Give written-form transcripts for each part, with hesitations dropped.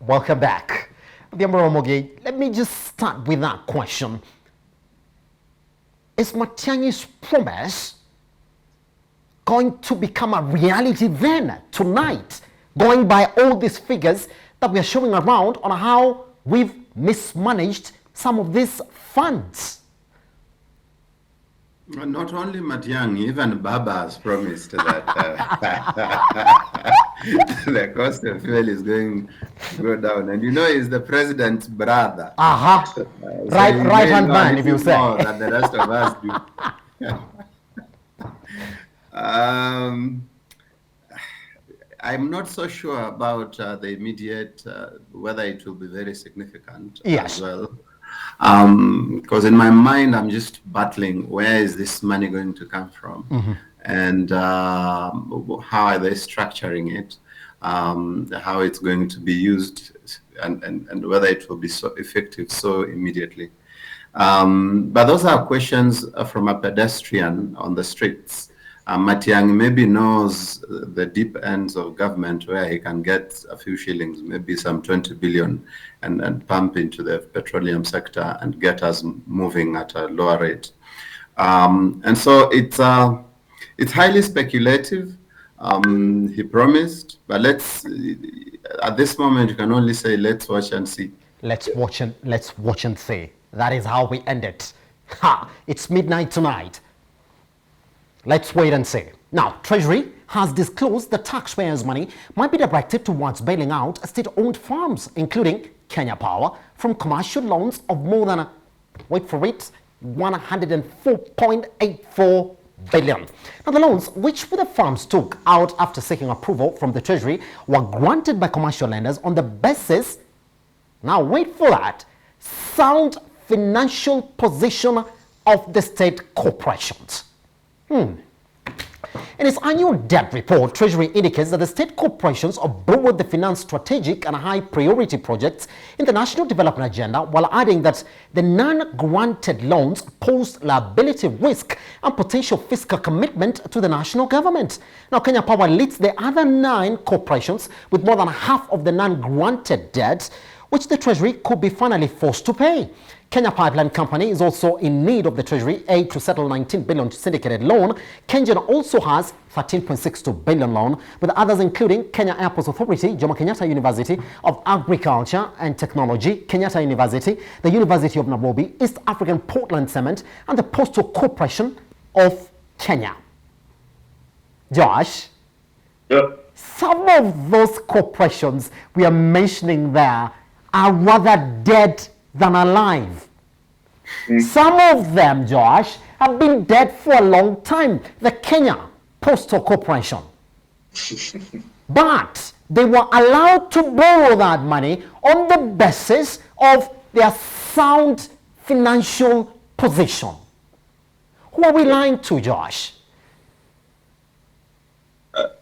Welcome back. Mogi, let me just start with that question. Is Mattheis' promise going to become a reality then, tonight, going by all these figures that we are showing around on how we've mismanaged some of these funds? Not only Mattheis, even Baba has promised that the cost of fuel is going to go down. And he's the president's brother. So right-hand man, if you say. More than the rest of us do. I'm not so sure about the immediate, whether it will be very significant as well. Because in my mind, I'm just battling, where is this money going to come from? And how are they structuring it? How it's going to be used, and whether it will be so effective so immediately. But those are questions from a pedestrian on the streets. Mattheis maybe knows the deep ends of government where he can get a few shillings, maybe some 20 billion, and pump into the petroleum sector and get us moving at a lower rate. And so it's highly speculative. He promised, but at this moment you can only say let's watch and see. Let's watch and see. That is how we end it. It's midnight tonight. Let's wait and see. Now, Treasury has disclosed the taxpayers' money might be directed towards bailing out state-owned farms, including Kenya Power, from commercial loans of more than, wait for it, 104.84 billion. Now, the loans, which the farms took out after seeking approval from the Treasury, were granted by commercial lenders on the basis, now wait for that, sound financial position of the state corporations. In its annual debt report, Treasury indicates that the state corporations have borrowed to finance strategic and high priority projects in the national development agenda, while adding that the non-granted loans pose liability risk and potential fiscal commitment to the national government. Now, Kenya Power leads the other 9 corporations with more than half of the non-granted debt, which the Treasury could be finally forced to pay. Kenya Pipeline Company is also in need of the Treasury aid to settle 19 billion syndicated loan. Kengen also has 13.62 billion loan, with others including Kenya Airports Authority, Jomo Kenyatta University of Agriculture and Technology, Kenyatta University, the University of Nairobi, East African Portland Cement, and the Postal Corporation of Kenya. Josh? Yep. Some of those corporations we are mentioning there are rather dead than alive. Some of them, Josh, have been dead for a long time. The Kenya Postal Corporation. But they were allowed to borrow that money on the basis of their sound financial position. Who are we lying to, Josh?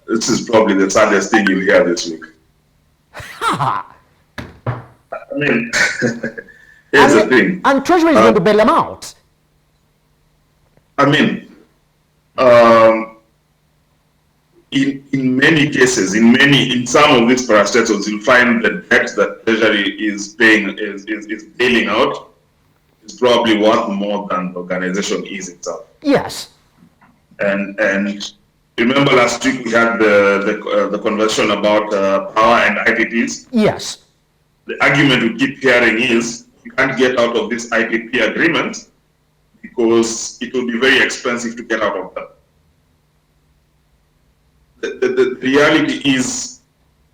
This is probably the saddest thing you'll hear this week. I mean, here's the thing. And Treasury is going to bail them out. I mean, in many cases, in some of these parastatals, you'll find the debt that Treasury is paying is bailing out is probably worth more than the organization is itself. Yes. And remember last week we had the conversation about power and IPPs. Yes. The argument we keep hearing is you can't get out of this IPP agreement because it will be very expensive to get out of them. The reality is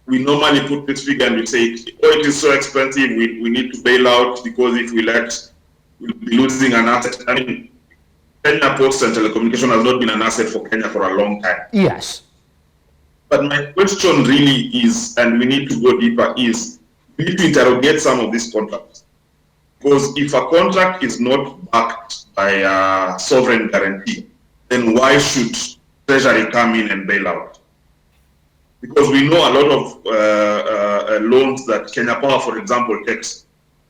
we normally put this figure and we say, oh, it is so expensive, we need to bail out because if we let, we'll be losing an asset. I mean, Kenya Post and Telecommunication has not been an asset for Kenya for a long time. Yes. But my question really is, and we need to go deeper, is we need to interrogate some of these contracts. Because if a contract is not backed by a sovereign guarantee, then why should Treasury come in and bail out? Because we know a lot of loans that Kenya Power, for example, takes.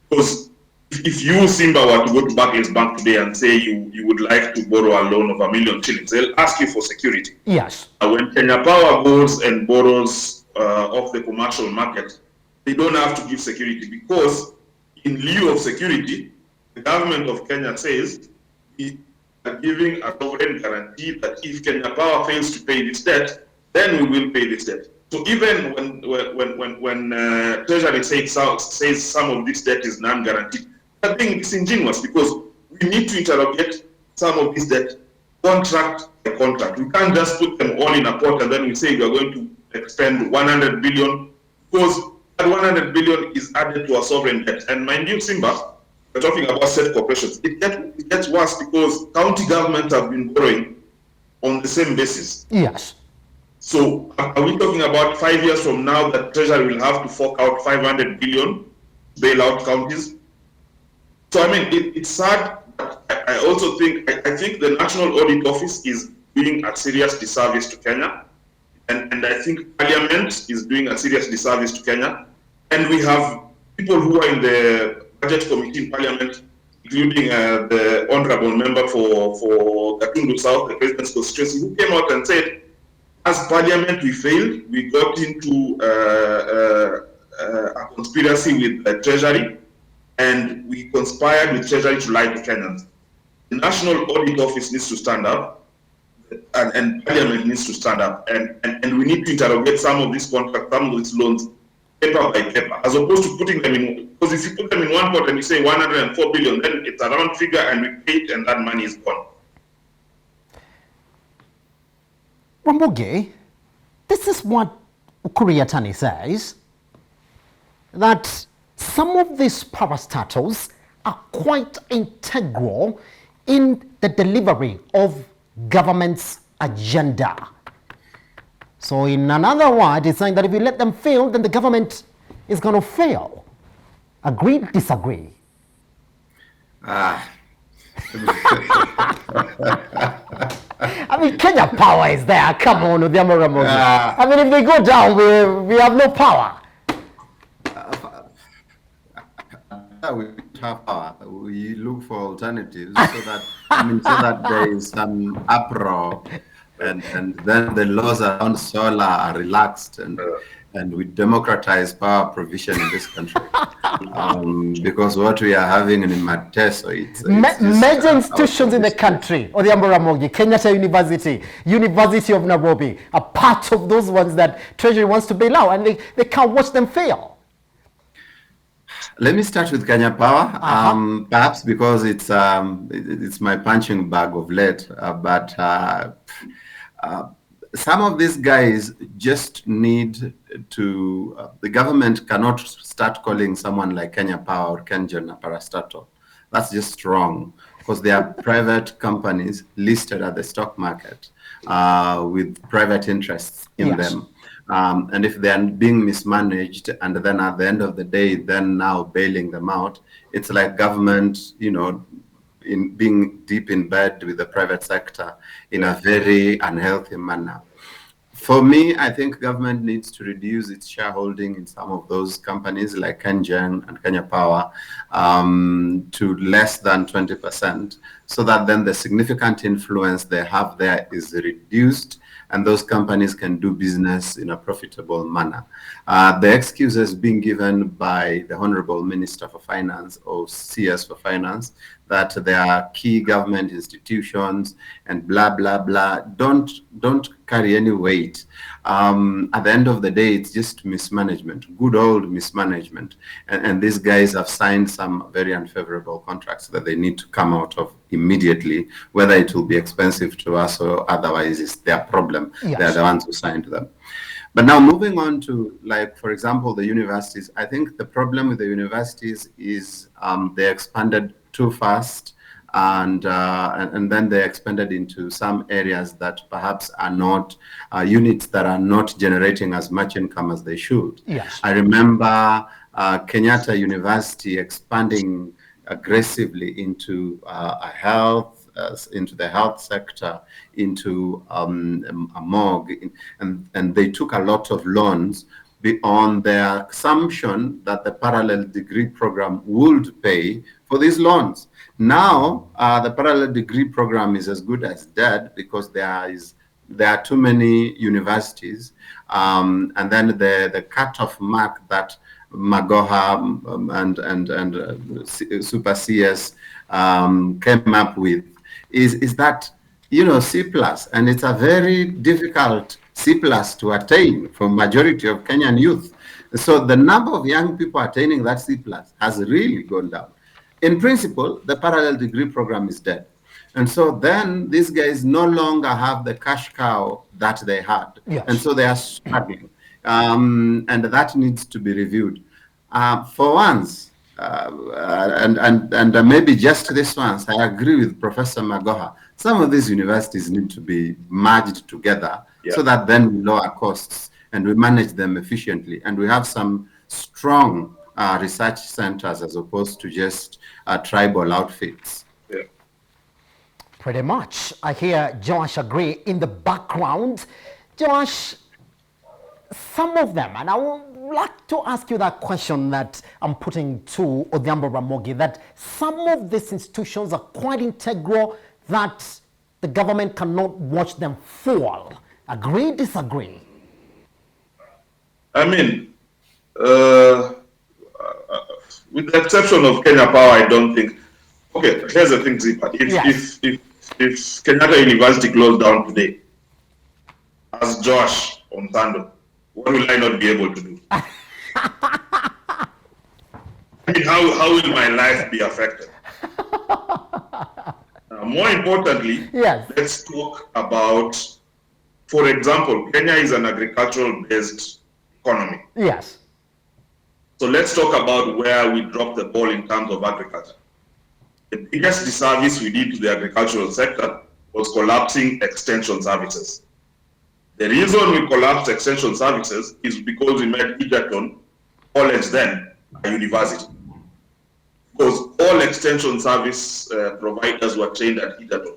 Because if you, Simba, were to go to Barclays Bank today and say you would like to borrow a loan of $1 million shillings, they'll ask you for security. Yes. When Kenya Power goes and borrows off the commercial market, they don't have to give security, because in lieu of security, the government of Kenya says we are giving a sovereign guarantee that if Kenya Power fails to pay this debt, then we will pay this debt. So even when Treasury says some of this debt is non-guaranteed, I think it's disingenuous, because we need to interrogate some of this debt contract by contract. We can't just put them all in a pot and then we say we are going to expend 100 billion, because that 100 billion is added to our sovereign debt. And mind you, Simba, we're talking about state corporations. It gets worse, because county governments have been borrowing on the same basis. Yes. So are we talking about 5 years from now that Treasury will have to fork out 500 billion to bail out counties? So I mean, it's sad. But I also think, I think the National Audit Office is doing a serious disservice to Kenya. And I think Parliament is doing a serious disservice to Kenya. And we have people who are in the Budget Committee in Parliament, including the Honorable Member for Gatundu South, the President's constituency, who came out and said, as Parliament, we failed. We got into a conspiracy with the Treasury, and we conspired with Treasury to lie to Kenyans. The National Audit Office needs to stand up, and Parliament needs to stand up, and we need to interrogate some of these contracts, some of these loans, paper by paper, as opposed to putting them in, because if you put them in one pot and you say 104 billion, then it's a round figure and we pay it and that money is gone. Ramboge, this is what Ukuriatani says, that some of these parastatals are quite integral in the delivery of government's agenda. So in another word, it's saying that if you let them fail, then the government is going to fail. Agree, disagree? I mean, Kenya Power is there. Come on, Odhiambo Ramogi. I mean, if they go down, we have no power. We have power. We look for alternatives so that there is some uproar, and then the laws around solar are relaxed, and we democratize power provision in this country. Because what we are having in Mattheis, it's major institutions in the country, Odhiambo Ramogi, Kenyatta University, University of Nairobi, are part of those ones that Treasury wants to bail out, and they can't watch them fail. Let me start with Kenya Power, perhaps because it's my punching bag of late, but some of these guys just need to, the government cannot start calling someone like Kenya Power or Kengen a parastatal. That's just wrong, because they are private companies listed at the stock market with private interests in them. And if they're being mismanaged, and then at the end of the day, then now bailing them out, it's like government, in being deep in bed with the private sector in a very unhealthy manner. For me, I think government needs to reduce its shareholding in some of those companies like Kengen and Kenya Power to less than 20%, so that then the significant influence they have there is reduced, and those companies can do business in a profitable manner. The excuses being given by the Honorable Minister for Finance, or CS for Finance, that there are key government institutions and blah, blah, blah, don't carry any weight. At the end of the day, it's just mismanagement, good old mismanagement. And these guys have signed some very unfavorable contracts that they need to come out of immediately, whether it will be expensive to us or otherwise it's their problem. Yes. They're the ones who signed them. But now moving on to, like, for example, the universities, I think the problem with the universities is they expanded too fast, and then they expanded into some areas that perhaps are not units that are not generating as much income as they should. Yes. I remember Kenyatta University expanding aggressively into into the health sector, into a morgue, and they took a lot of loans on their assumption that the parallel degree program would pay for these loans. Now, the parallel degree program is as good as dead, because there are too many universities, and then the cutoff mark that Magoha and Super CS came up with is that, you know, C+, and it's a very difficult C+ to attain for majority of Kenyan youth. So the number of young people attaining that C+ has really gone down. In principle, the parallel degree program is dead. And so then these guys no longer have the cash cow that they had. Yes. And so they are struggling. And that needs to be reviewed. For once, and maybe just this once, I agree with Professor Magoha. Some of these universities need to be merged together so that then we lower costs and we manage them efficiently. And we have some strong research centers as opposed to just tribal outfits. Yeah. Pretty much. I hear Josh agree in the background. Josh, some of them, and I would like to ask you that question that I'm putting to Odhiambo Ramogi, that some of these institutions are quite integral, that the government cannot watch them fall. Agree, disagree? I mean, with the exception of Kenya Power, I don't think. Okay, here's the thing, Zipa. If Kenyatta University closed down today, as Josh on Tando, what will I not be able to do? I mean, how will my life be affected? More importantly, let's talk about, for example, Kenya is an agricultural-based economy. Yes. So let's talk about where we dropped the ball in terms of agriculture. The biggest disservice we did to the agricultural sector was collapsing extension services. The reason we collapsed extension services is because we made Egerton College then a university. Because all extension service providers were trained at Egerton.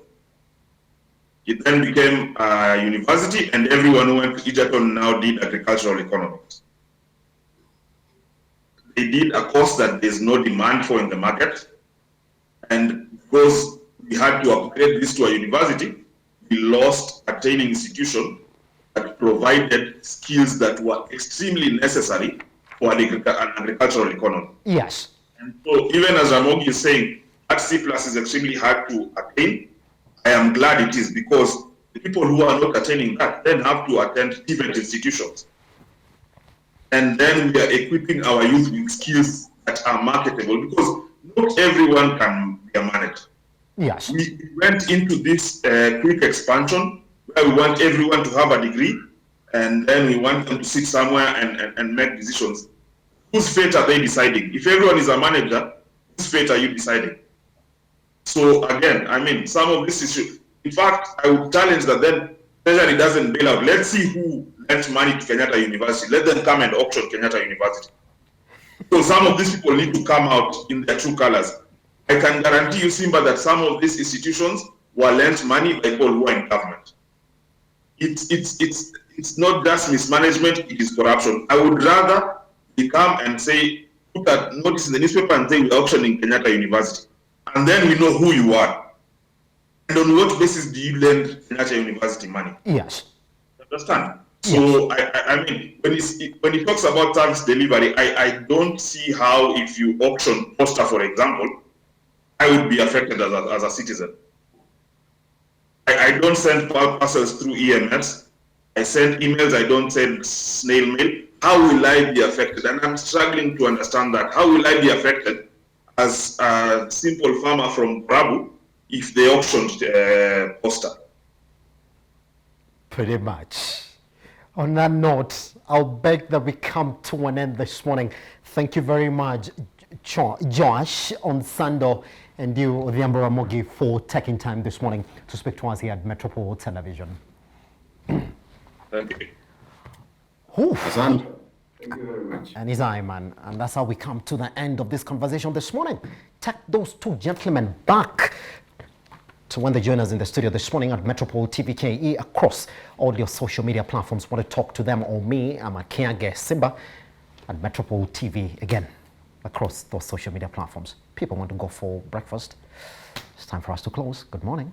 It then became a university, and everyone who went to Egerton now did agricultural economics. They did a course that there's no demand for in the market, and because we had to upgrade this to a university, we lost a training institution that provided skills that were extremely necessary for an agricultural economy. Yes. And so even as Ramogi is saying, that C+ is extremely hard to attain, I am glad it is, because the people who are not attaining that then have to attend different institutions. And then we are equipping our youth with skills that are marketable, because not everyone can be a manager. Yes. We went into this quick expansion where we want everyone to have a degree, and then we want them to sit somewhere and make decisions. Whose fate are they deciding? If everyone is a manager, whose fate are you deciding? So again, I mean, some of this issue, in fact, I would challenge that then Treasury doesn't bail out. Let's see who lent money to Kenyatta University. Let them come and auction Kenyatta University. So some of these people need to come out in their true colors. I can guarantee you, Simba, that some of these institutions were lent money by people who are in government. It's not just mismanagement, it is corruption. I would rather they come and say, put a notice in the newspaper and say we're auctioning Kenyatta University. And then we know who you are. And on what basis do you lend Kenyatta University money? Yes. Understand? So, I mean, when he talks about service delivery, I don't see how, if you auction poster, for example, I would be affected as a citizen. I don't send parcels through EMS. I send emails, I don't send snail mail. How will I be affected? And I'm struggling to understand that. How will I be affected as a simple farmer from Brabu if they auctioned poster? Pretty much. On that note, I'll beg that we come to an end this morning. Thank you very much, Josh Onsando, and you, Odhiambo Ramogi, for taking time this morning to speak to us here at Metropol Television. Thank you. Thank you very much. And Isaiman, and that's how we come to the end of this conversation this morning. Take those two gentlemen back to when they join us in the studio this morning at Metropol TVKE across all your social media platforms. Want to talk to them or me? I'm a Kiage Simba at Metropol TV again across those social media platforms. People want to go for breakfast. It's time for us to close. Good morning.